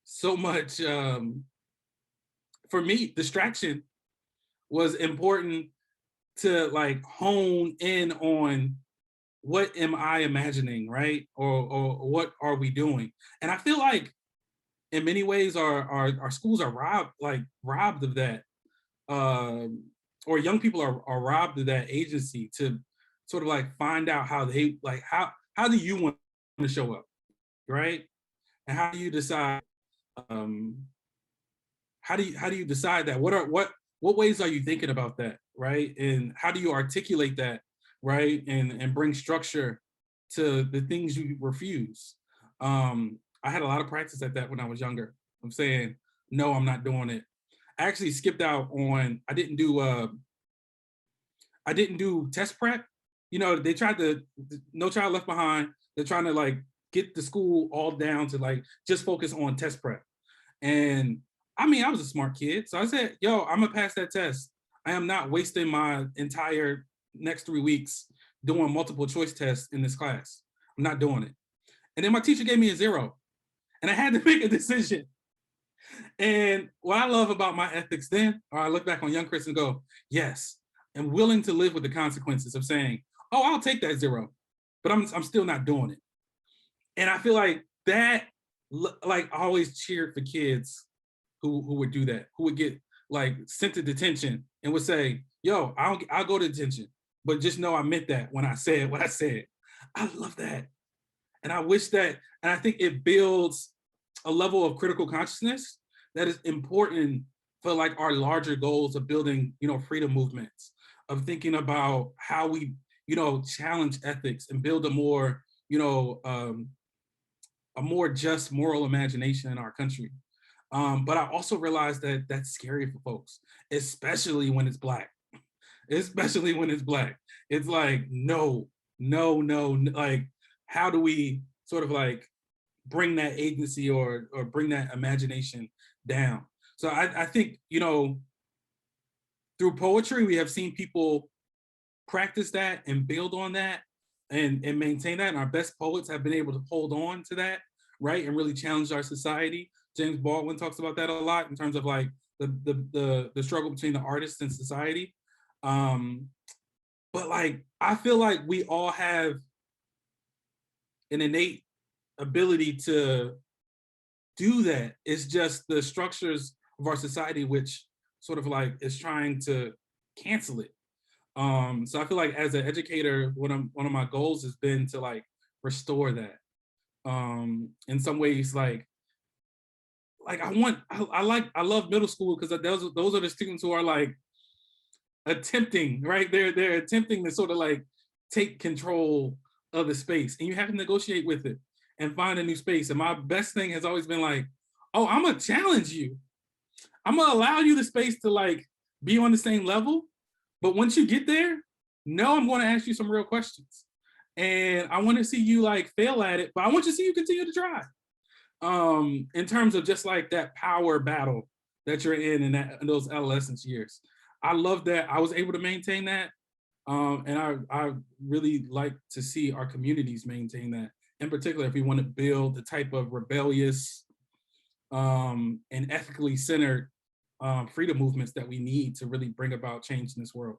so much, for me, distraction was important to like hone in on what am I imagining, right? Or what are we doing? And I feel like in many ways our schools are robbed of that, or young people are robbed of that agency to sort of like find out how they like how do you want to show up, right? And how do you decide, how do you decide that? What ways are you thinking about that, right? And how do you articulate that, right? And bring structure to the things you refuse. I had a lot of practice at that when I was younger. I'm saying, no, I'm not doing it. I actually skipped out on, I didn't do test prep. You know, they tried to, No Child Left Behind, they're trying to like get the school all down to like just focus on test prep. And I mean, I was a smart kid. So I said, yo, I'm gonna pass that test. I am not wasting my entire next 3 weeks doing multiple choice tests in this class. I'm not doing it. And then my teacher gave me a 0 and I had to make a decision. And what I love about my ethics then, or I look back on young Chris and go, yes, I'm willing to live with the consequences of saying, oh, I'll take that 0, but I'm still not doing it. And I feel like that, like I always cheered for kids who would do that, who would get like sent to detention and would say, yo, I'll go to detention, but just know I meant that when I said what I said. I love that. And I wish that, and I think it builds a level of critical consciousness that is important for like our larger goals of building, you know, freedom movements, of thinking about how we, you know, challenge ethics and build a more, you know, a more just moral imagination in our country. But I also realized that that's scary for folks, especially when it's Black. Especially when it's Black. It's like, no, like, how do we sort of like bring that agency or bring that imagination down? So I think, you know, through poetry, we have seen people practice that and build on that and maintain that. And our best poets have been able to hold on to that, right? And really challenge our society. James Baldwin talks about that a lot in terms of like the struggle between the artist and society. But like, I feel like we all have an innate ability to do that. It's just the structures of our society which sort of like is trying to cancel it. So I feel like as an educator, one of my goals has been to like restore that. In some ways, like I love middle school because those are the students who are like attempting, right? They're attempting to sort of like take control of the space, and you have to negotiate with it and find a new space. And my best thing has always been like, oh, I'm gonna challenge you. I'm gonna allow you the space to like be on the same level. But once you get there, no, I'm gonna ask you some real questions. And I want to see you like fail at it, but I want you to see you continue to try. In terms of just like that power battle that you're in those adolescence years. I love that I was able to maintain that. And I really like to see our communities maintain that. In particular, if we want to build the type of rebellious and ethically centered freedom movements that we need to really bring about change in this world.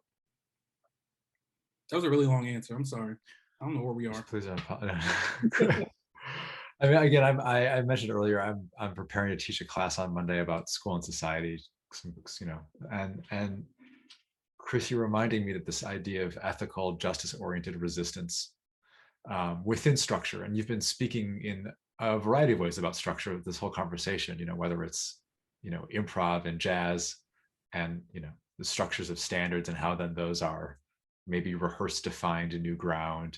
That was a really long answer. I'm sorry. I don't know where we are. Please don't apologize. I mean, again, I mentioned earlier, I'm preparing to teach a class on Monday about school and society some books, and Chris, you're reminding me that this idea of ethical, justice-oriented resistance within structure, and you've been speaking in a variety of ways about structure of this whole conversation, whether it's, improv and jazz and, the structures of standards and how then those are maybe rehearsed to find a new ground,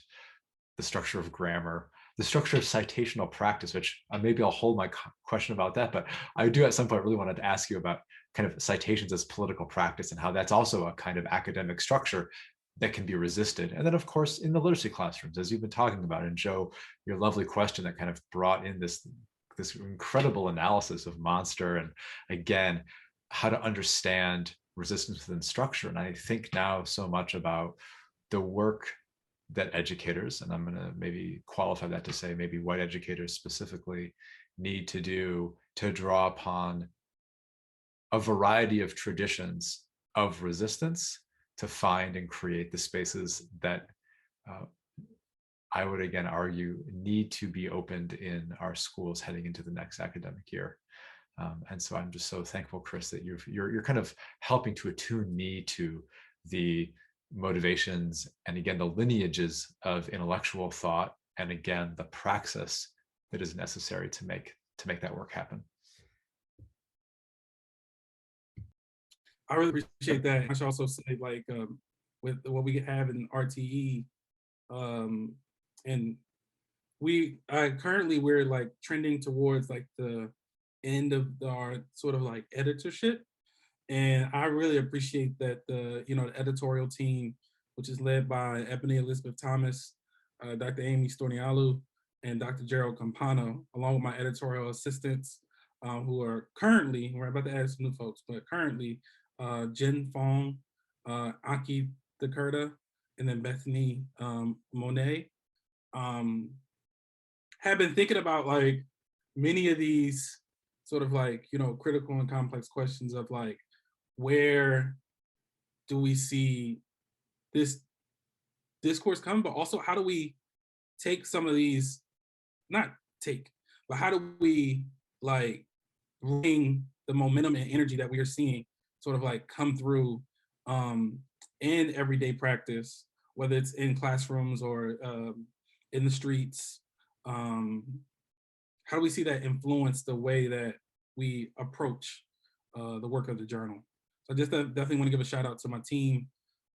the structure of grammar, the structure of citational practice, which maybe I'll hold my question about that, but I do at some point really wanted to ask you about kind of citations as political practice and how that's also a kind of academic structure that can be resisted. And then of course, in the literacy classrooms, as you've been talking about, and Joe, your lovely question that kind of brought in this incredible analysis of Monster, and again, how to understand resistance within structure. And I think now so much about the work that educators, and I'm going to maybe qualify that to say maybe white educators specifically, need to do to draw upon a variety of traditions of resistance to find and create the spaces that I would again argue need to be opened in our schools heading into the next academic year. And so I'm just so thankful, Chris, that you're kind of helping to attune me to the motivations and again the lineages of intellectual thought, and again the praxis that is necessary to make that work happen. I really appreciate that. I should also say, like, with what we have in RTE, and currently we're like trending towards like the end of our sort of like editorship, and I really appreciate that the editorial team, which is led by Ebony Elizabeth Thomas, Dr. Amy Stornialu, and Dr. Gerald Campano, along with my editorial assistants, who are currently, we're about to add some new folks, but currently Jen Fong, Aki Dakurda, and then Bethany Monet, have been thinking about like many of these sort of like, critical and complex questions of like, where do we see this discourse come, but also how do we take some of these, not take, but how do we like bring the momentum and energy that we are seeing sort of like come through in everyday practice, whether it's in classrooms or in the streets. How do we see that influence the way that we approach the work of the journal? So I just definitely want to give a shout out to my team.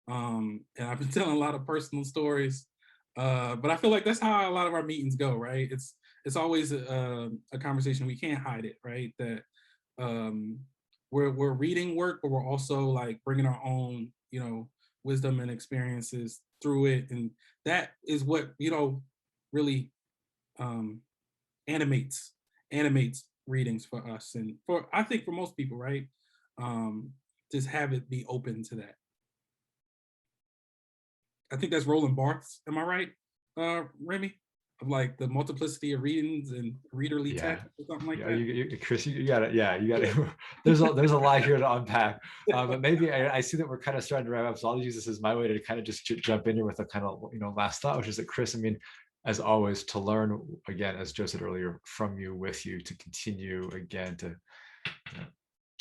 And I've been telling a lot of personal stories, but I feel like that's how a lot of our meetings go, right? It's always a conversation. We can't hide it, right? That we're reading work, but we're also like bringing our own, wisdom and experiences through it, and that is what really animates readings for us, and I think for most people, right? Just have it be open to that. I think that's Roland Barthes. Am I right, Remy? Of like the multiplicity of readings and readerly text or something like that. Chris, you got it. Yeah, you got it. There's a lot here to unpack. But maybe I see that we're kind of starting to wrap up, so I'll use this as my way to kind of just jump in here with a kind of last thought, which is that, Chris, I mean, as always, to learn again, as Joe said earlier, from you, with you, to continue again to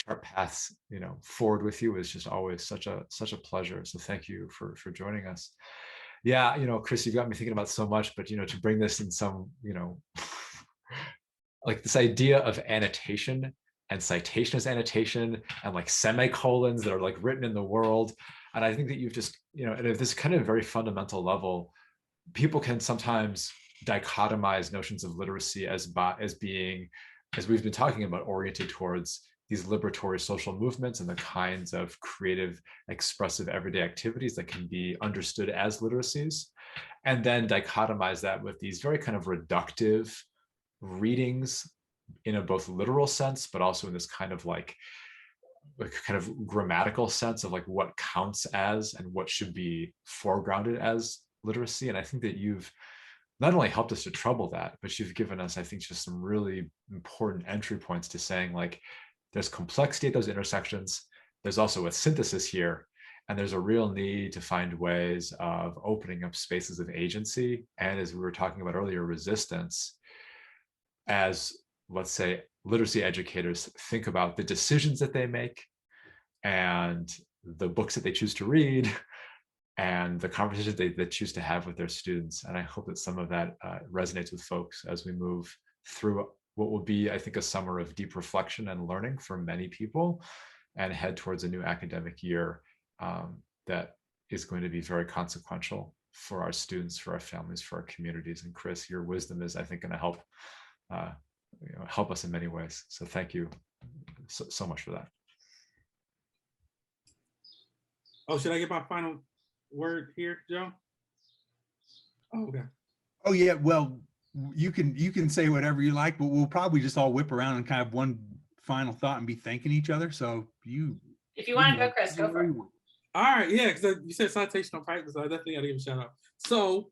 chart paths forward with you is just always such a pleasure. So thank you for joining us. Yeah, Chris, you've got me thinking about so much, but to bring this in some like this idea of annotation and citation as annotation and like semicolons that are like written in the world, and I think that you've just at this kind of very fundamental level, people can sometimes dichotomize notions of literacy as being, as we've been talking about, oriented towards these liberatory social movements and the kinds of creative, expressive, everyday activities that can be understood as literacies, and then dichotomize that with these very kind of reductive readings in a both literal sense, but also in this kind of like kind of grammatical sense of like what counts as and what should be foregrounded as literacy. And I think that you've not only helped us to trouble that, but you've given us, I think, just some really important entry points to saying like, there's complexity at those intersections. There's also a synthesis here, and there's a real need to find ways of opening up spaces of agency. And as we were talking about earlier, resistance, as let's say literacy educators think about the decisions that they make, and the books that they choose to read and the conversations they choose to have with their students. And I hope that some of that resonates with folks as we move through what will be, I think, a summer of deep reflection and learning for many people, and head towards a new academic year that is going to be very consequential for our students, for our families, for our communities. And Chris, your wisdom is, I think, going to help help us in many ways. So thank you so much for that. Oh, should I get my final word here, Joe? Oh, okay. Oh yeah, well, you can say whatever you like, but we'll probably just all whip around and kind of one final thought and be thanking each other. So if you want to go, Chris, go for it. All right, yeah, because you said citational practice, so I definitely got to give a shout out. So,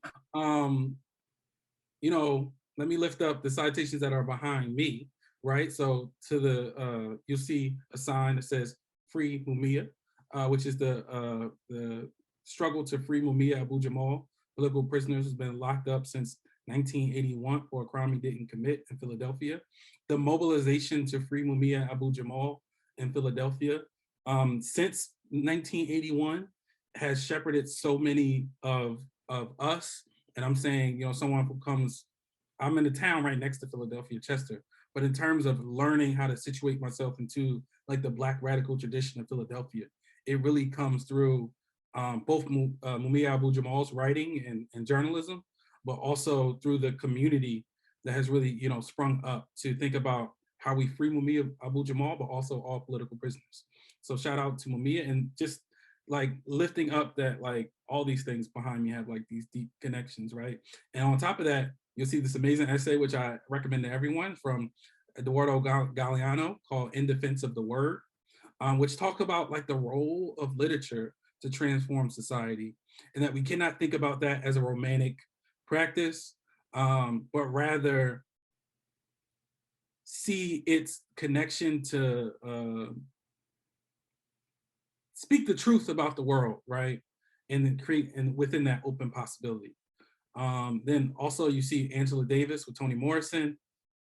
you know, let me lift up the citations that are behind me, right? So to the, you'll see a sign that says Free Mumia, which is the struggle to free Mumia Abu-Jamal, political prisoners who's been locked up since 1981 for a crime he didn't commit in Philadelphia. The mobilization to free Mumia Abu-Jamal in Philadelphia since 1981 has shepherded so many of us. And I'm saying, you know, someone who comes, I'm in a town right next to Philadelphia, Chester, but in terms of learning how to situate myself into like the Black radical tradition of Philadelphia, it really comes through both Mumia Abu-Jamal's writing and journalism, but also through the community that has really, you know, sprung up to think about how we free Mumia Abu-Jamal, but also all political prisoners. So shout out to Mumia, and just like lifting up that like all these things behind me have like these deep connections, right? And on top of that, you'll see this amazing essay, which I recommend to everyone, from Eduardo Galeano called In Defense of the Word, which talk about like the role of literature to transform society, and that we cannot think about that as a romantic practice, but rather see its connection to speak the truth about the world, right? And then create, and within that, open possibility. Then also you see Angela Davis with Toni Morrison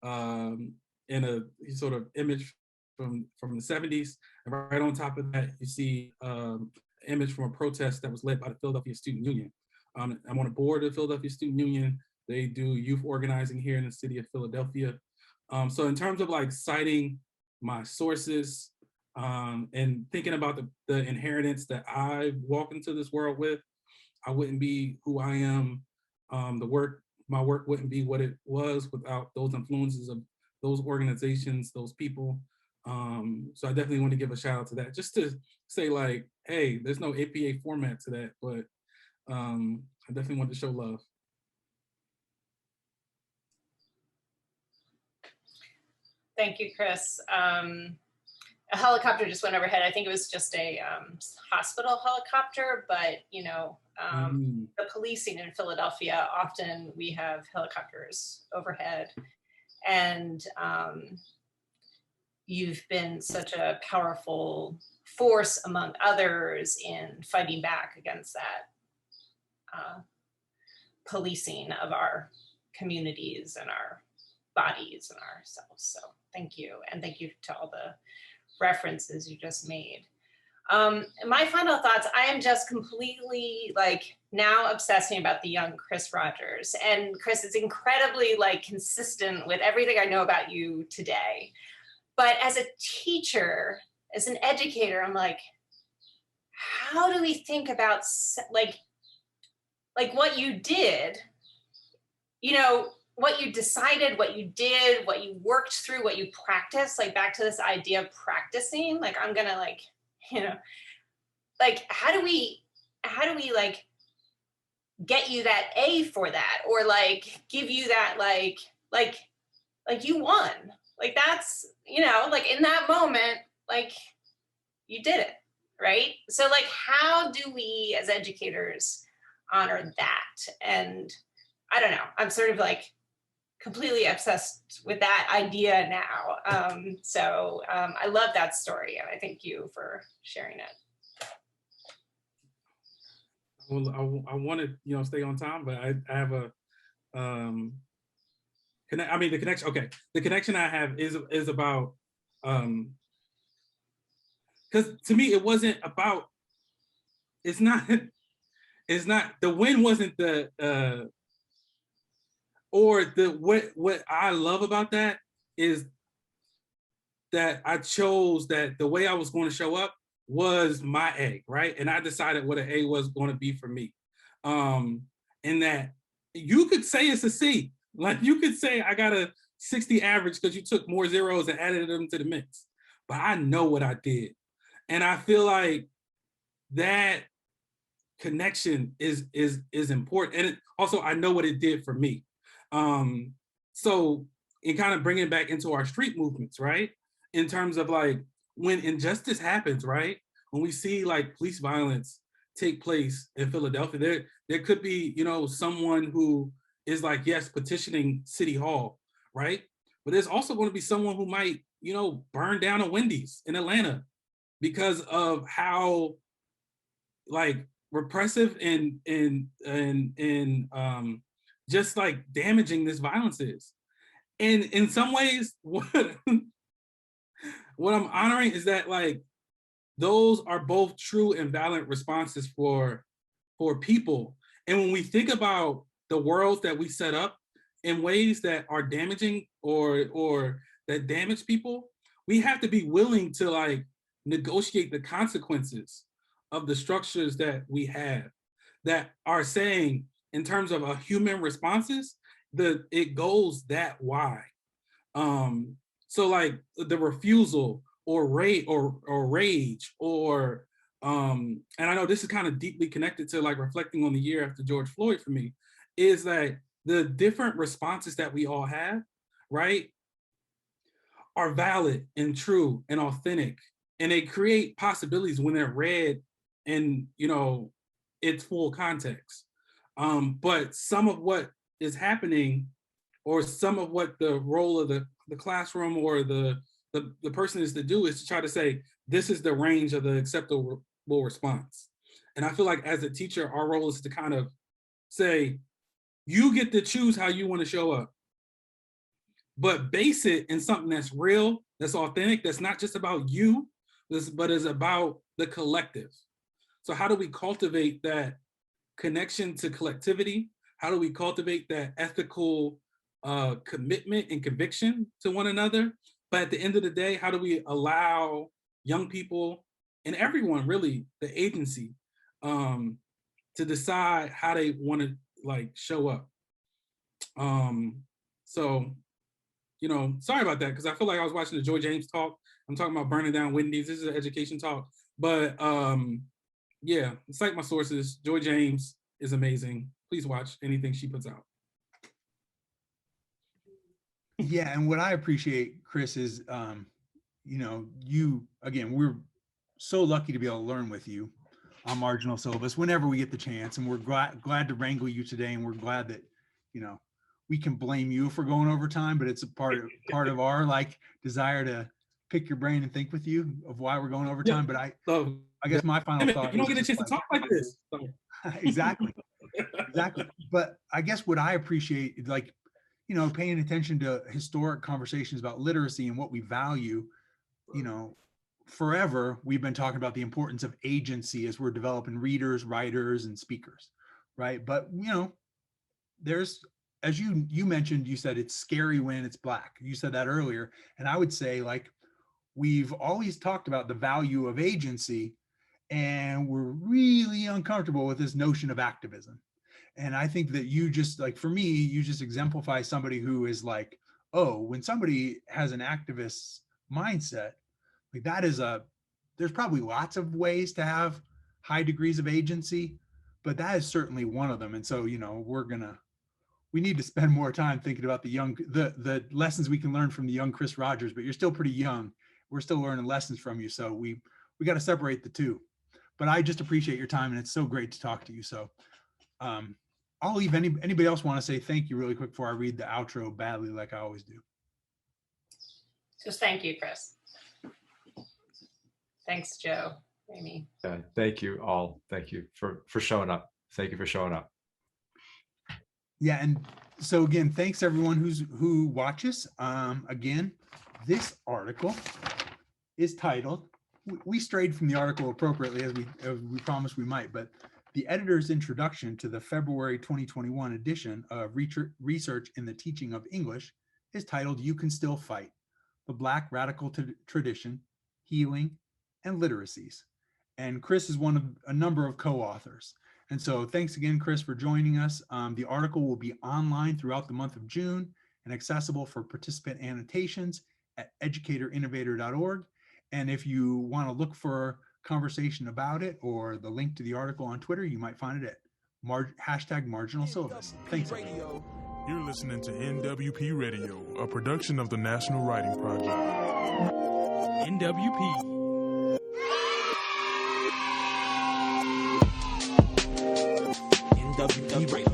in a sort of image from the 70s. And right on top of that, you see an image from a protest that was led by the Philadelphia Student Union. I'm on a board of the Philadelphia Student Union. They do youth organizing here in the city of Philadelphia. So in terms of like citing my sources and thinking about the inheritance that I walk into this world with, I wouldn't be who I am. My work wouldn't be what it was without those influences of those organizations, those people. So I definitely want to give a shout out to that, just to say like, hey, there's no APA format to that, but I definitely want to show love. Thank you, Chris. A helicopter just went overhead. I think it was just a hospital helicopter, but you know, the policing in Philadelphia, often we have helicopters overhead, and you've been such a powerful force among others in fighting back against that policing of our communities and our bodies and ourselves. So thank you. And thank you to all the references you just made. My final thoughts, I am just completely like now obsessing about the young Chris Rogers. And Chris is incredibly like consistent with everything I know about you today. But as a teacher, as an educator, I'm like, how do we think about like what you did, you know, what you decided, what you did, what you worked through, what you practiced, like back to this idea of practicing, like I'm gonna like, you know, like how do we like get you that A for that, or like give you that like you won, like that's, you know, like in that moment, like you did it, right? So like how do we as educators honor that? And I don't know, I'm sort of like completely obsessed with that idea now. I love that story, and I thank you for sharing it. Well, I want to, you know, stay on time, but I have a the connection. Okay, the connection I have is about because to me, it wasn't about, it's not, the win wasn't the, or the, what I love about that is that I chose that the way I was going to show up was my A, right? And I decided what an A was going to be for me. And that you could say it's a C. Like you could say I got a 60 average because you took more zeros and added them to the mix. But I know what I did. And I feel like that connection is important. And also I know what it did for me. So it kind of bringing it back into our street movements, right? In terms of like when injustice happens, right? When we see like police violence take place in Philadelphia, there could be, you know, someone who is like, yes, petitioning City Hall, right? But there's also going to be someone who might, you know, burn down a Wendy's in Atlanta because of how like repressive and just like damaging this violence is. And in some ways, what I'm honoring is that like those are both true and valid responses for people. And when we think about the worlds that we set up in ways that are damaging or that damage people, we have to be willing to like negotiate the consequences of the structures that we have that are saying in terms of a human responses, it goes that wide. So like the refusal or rage or and I know this is kind of deeply connected to like reflecting on the year after George Floyd for me, is that the different responses that we all have, right, are valid and true and authentic, and they create possibilities when they're read in, you know, its full context. But some of what is happening, or some of what the role of the classroom or the person is to do, is to try to say, this is the range of the acceptable response. And I feel like as a teacher, our role is to kind of say, you get to choose how you want to show up, but base it in something that's real, that's authentic, that's not just about you, but is about the collective. So how do we cultivate that connection to collectivity? How do we cultivate that ethical commitment and conviction to one another? But at the end of the day, how do we allow young people and everyone really the agency to decide how they want to like show up? So, you know, sorry about that, because I feel like I was watching the Joy James talk. I'm talking about burning down Wendy's. This is an education talk, but yeah, cite my sources. Joy James is amazing. Please watch anything she puts out. Yeah, and what I appreciate, Chris, is you know, again, we're so lucky to be able to learn with you on Marginal Syllabus whenever we get the chance, and we're glad to wrangle you today, and we're glad that, you know, we can blame you if we're going over time, but it's a part of our like desire to pick your brain and think with you of why we're going over time. But I guess my final thought, you don't get a chance to talk like this. Exactly. But I guess what I appreciate is like, you know, paying attention to historic conversations about literacy and what we value. You know, forever we've been talking about the importance of agency as we're developing readers, writers, and speakers, right? But you know, there's, as you mentioned, you said it's scary when it's black. You said that earlier, and I would say like we've always talked about the value of agency, and we're really uncomfortable with this notion of activism. And I think that you just, like, for me, you just exemplify somebody who is like, oh, when somebody has an activist mindset, like that is there's probably lots of ways to have high degrees of agency, but that is certainly one of them. And so, you know, we need to spend more time thinking about the lessons we can learn from the young Chris Rogers, but you're still pretty young. We're still learning lessons from you. So we got to separate the two. But I just appreciate your time, and it's so great to talk to you. So I'll leave anybody else want to say thank you really quick before I read the outro badly like I always do. Just thank you, Chris. Thanks, Joe, Amy. Thank you all. Thank you for showing up. Thank you for showing up. Yeah, and so again, thanks everyone who watches. Again, this article is titled we strayed from the article appropriately as we promised we might, but the editor's introduction to the February 2021 edition of Research in the Teaching of English is titled "You Can Still Fight: The Black Radical Tradition, Healing, and Literacies." And Chris is one of a number of co-authors. And so thanks again, Chris, for joining us. The article will be online throughout the month of June and accessible for participant annotations at educatorinnovator.org. And if you want to look for conversation about it or the link to the article on Twitter, you might find it at hashtag Marginal Syllabus. Thanks. Radio. You're listening to NWP Radio, a production of the National Writing Project. NWP. NWP Radio.